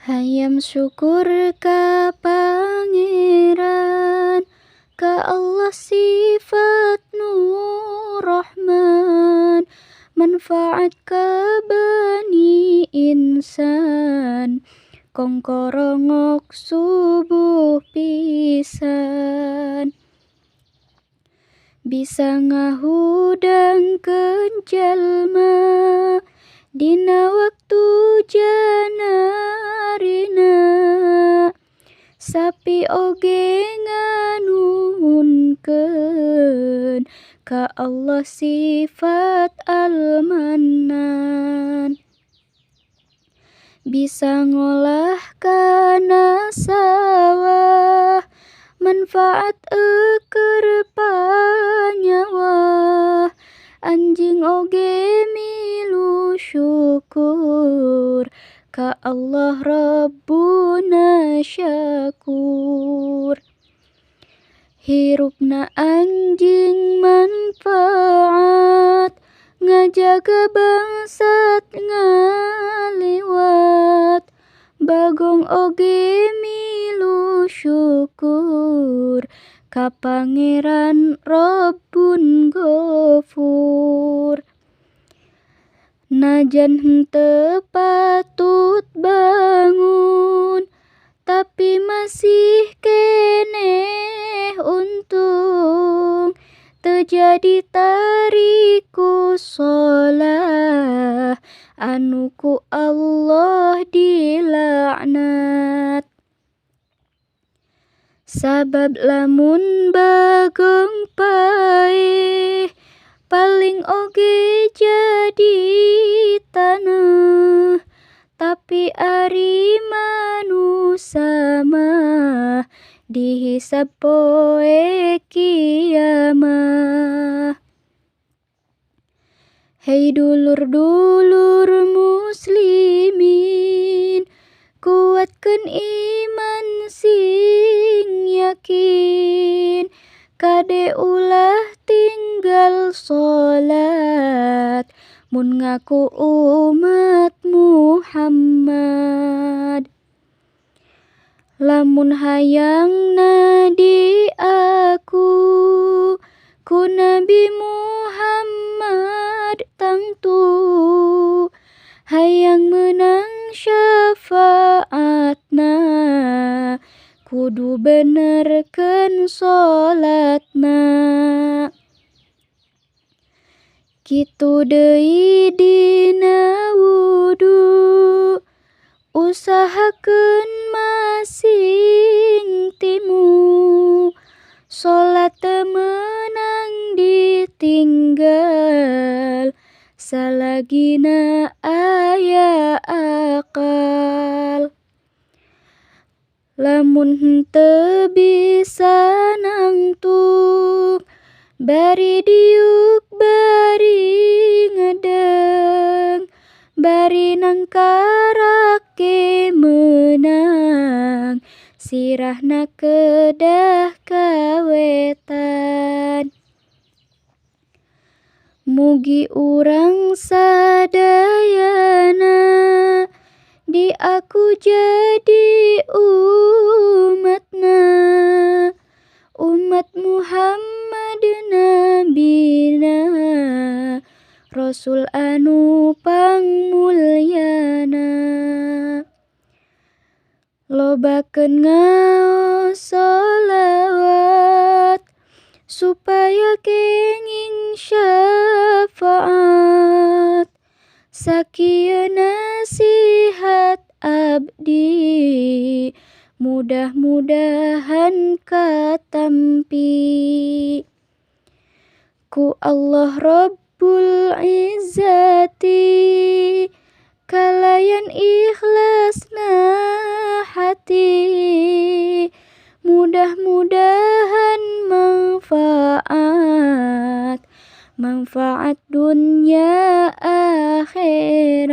Hayam syukur ka Pangeran, ka Allah sifat Nur Rahman, manfaat ka bani insan, kongkorongok subuh pisan. Bisa ngahudangkeun jalma dina waktu janarina, sapi oge nganuhunkeun ka Allah sifat Al-Mannan. Bisa ngolah kana sawah, manfaat eukeur panyawa, anjing oge milu syukur ka Allah Rabbuna syakur. Hirupna anjing manfaat, ngajaga bangsat ngaliwat, bagong oge milu syukur ka Pangeran Rabbun Ghafur. Najan henteu patut bangun, tapi masih keneh untung, teu jadi tariku shalah anu ku Allah dilaknat. Sabab lamun bagong paeh, paling oge jadi taneuh, tapi ari manusa mah dihisab poe kiamah. Hei dulur-dulur muslimin, kuatkeun iman sing yakin, kade ulah tinggal sholat mun ngaku umat Muhammad. Lamun hayangna di aku ku Nabi Muhammad tangtu, hayang meunang syafaatna, kudu benerkeun sholatna. Kitu deui dina wudu, usahakeun masing timu, sholat teu meunang ditinggal, salagina aya akal. Lamun henteu bisa nangtung, bari diuk bari ngedeng, bari nangkarake meunang, sirahna kedah kawetan. Mugi urang sadayana di aku jadi umatna, umat Muhammad nabina, Rasul anu pangmulyana. Lobakeun ngaos sholawat, supaya kenging syafaat, sakieu nasihat abdi, mudah-mudahan katampi ku Allah Rabbul Izzati, kalayan ikhlasna hati, mudah-mudahan manfaat dunya akhirat.